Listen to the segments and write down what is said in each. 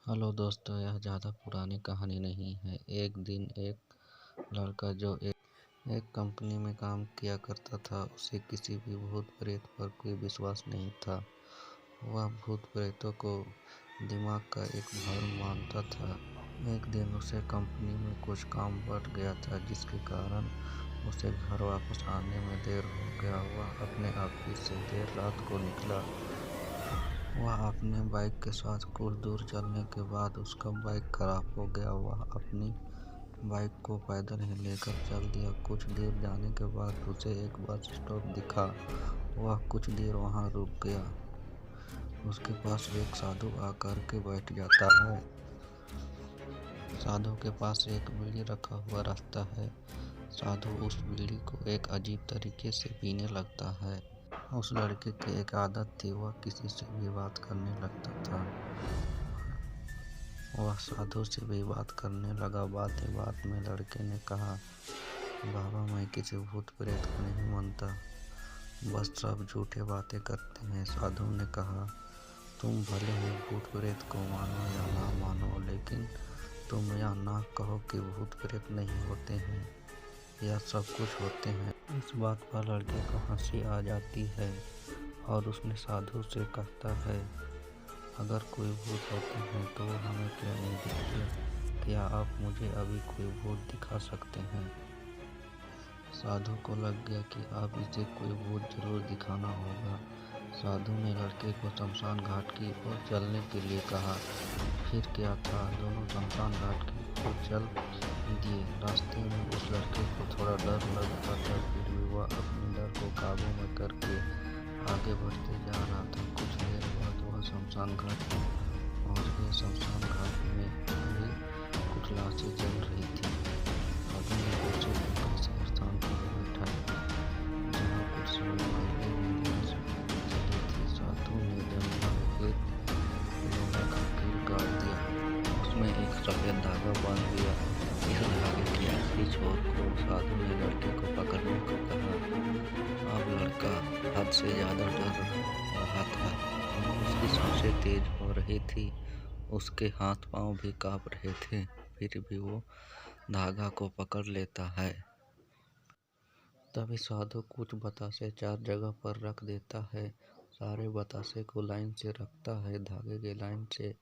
Hello दोस्तों, यह ज़्यादा पुरानी कहानी नहीं है। एक दिन एक लड़का जो एक कंपनी में काम किया करता था, उसे किसी भी भूत प्रेत पर कोई विश्वास नहीं था। वह भूत प्रेतों को दिमाग का एक भ्रम मानता था। एक दिन उसे कंपनी में कुछ काम बढ़ गया था, जिसके कारण उसे घर वापस आने में देर हो गया। वह अपने ऑफिस से देर रात को निकला। वह अपने बाइक के साथ कुछ दूर चलने के बाद उसका बाइक खराब हो गया। वह अपनी बाइक को पैदल ही लेकर चल दिया। कुछ दूर जाने के बाद उसे एक बस स्टॉप दिखा। वह कुछ देर वहां रुक गया। उसके पास एक साधु आकर के बैठ जाता है। साधु के पास एक बीड़ी रखा हुआ रहता है। साधु उस बीड़ी को एक अजीब तरीके से पीने लगता है। उस लड़के की एक आदत थी, वह किसी से भी बात करने लगता था। वह साधु से भी बात करने लगा। बात ही बात में लड़के ने कहा, बाबा, मैं किसी भूत प्रेत को नहीं मानता, बस सब झूठे बातें करते हैं। साधु ने कहा, तुम भले ही भूत प्रेत को मानो या ना मानो, लेकिन तुम यह ना कहो कि भूत प्रेत नहीं होते हैं। यह सब कुछ होते हैं। इस बात पर लड़के को हंसी आ जाती है और उसने साधु से कहता है, अगर कोई भूत होते हैं तो हमें क्यों नहीं दिखते? क्या आप मुझे अभी कोई भूत दिखा सकते हैं? साधु को लग गया कि अब इसे कोई भूत जरूर दिखाना होगा। साधु ने लड़के को शमशान घाट की ओर चलने के लिए कहा। फिर क्या था, दोनों शमशान घाट की ओर चल दिए। रास्ते में उस लड़के को थोड़ा डर लगता था, फिर भी वह अपने डर को काबू में करके आगे बढ़ते जा रहा था। कुछ देर बाद वह शमशान घाट पहुंच गया। शमशान घाट में भी कुछ लाशें जल रही थी। साधु ने पूछा कि कैसे स्थान पर बैठा है जहाँ कुछ समय पहले भी लाश जली थी। साधु ने जंगल में एक लोहे का कील गाड़ दिया। उसमें एक सफेद धागा बांध दिया। इस धागे के आखिरी छोर को साधु ने लड़के को पकड़ने को कहा। अब लड़का हद से ज्यादा डर रहा था। उसकी सांसें तेज हो रही थी, उसके हाथ पांव भी कांप रहे थे। फिर भी वो धागा को पकड़ लेता है। तभी साधु कुछ बतासे 4 जगह पर रख देता है। सारे बतासे को लाइन से रखता है, धागे के लाइन से।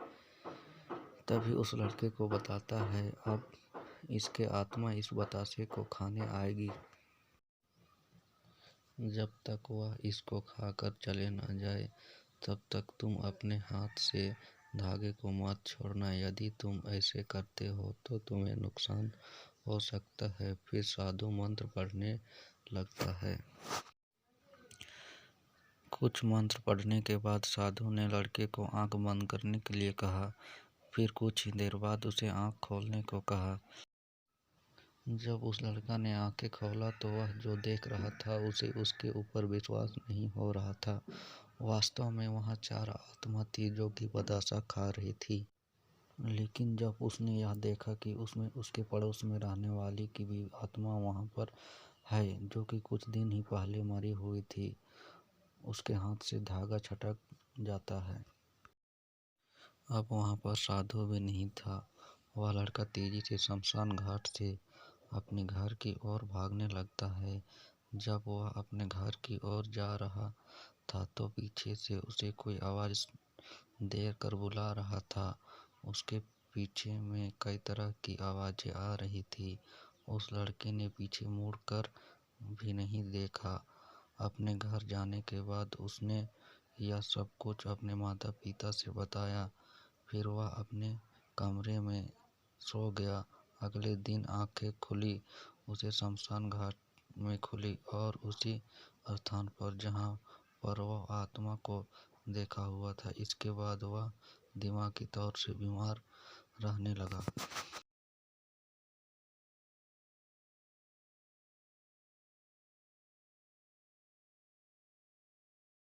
तभी उस लड़के को बताता है, अब इसके आत्मा इस बतासे को खाने आएगी। जब तक वह इसको खाकर चले न जाए, तब तक तुम अपने हाथ से धागे को मत छोड़ना। यदि तुम ऐसे करते हो तो तुम्हें नुकसान हो सकता है। फिर साधु मंत्र पढ़ने लगता है। कुछ मंत्र पढ़ने के बाद साधु ने लड़के को आंख बंद करने के लिए कहा। फिर कुछ ही देर बाद उसे आंख खोलने को कहा। जब उस लड़का ने आंखें खोला तो वह जो देख रहा था उसे उसके ऊपर विश्वास नहीं हो रहा था। वास्तव में वहाँ 4 आत्मा थी जो कि बतासा खा रही थी। लेकिन जब उसने यह देखा कि उसमें उसके पड़ोस में रहने वाली की भी आत्मा वहाँ पर है, जो कि कुछ दिन ही पहले मरी हुई थी, उसके हाथ से धागा छटक जाता है। अब वहाँ पर साधु भी नहीं था। वह लड़का तेजी से शमशान घाट से अपने घर की ओर भागने लगता है। जब वह अपने घर की ओर जा रहा था तो पीछे से उसे कोई आवाज देर कर बुला रहा था। उसके पीछे में कई तरह की आवाजें आ रही थी। उस लड़के ने पीछे मुड़कर भी नहीं देखा। अपने घर जाने के बाद उसने यह सब कुछ अपने माता पिता से बताया। फिर वह अपने कमरे में सो गया। अगले दिन आंखें खुली, उसे शमशान घाट में खुली और उसी स्थान पर जहाँ पर वह आत्मा को देखा हुआ था। इसके बाद वह दिमागी तौर से बीमार रहने लगा।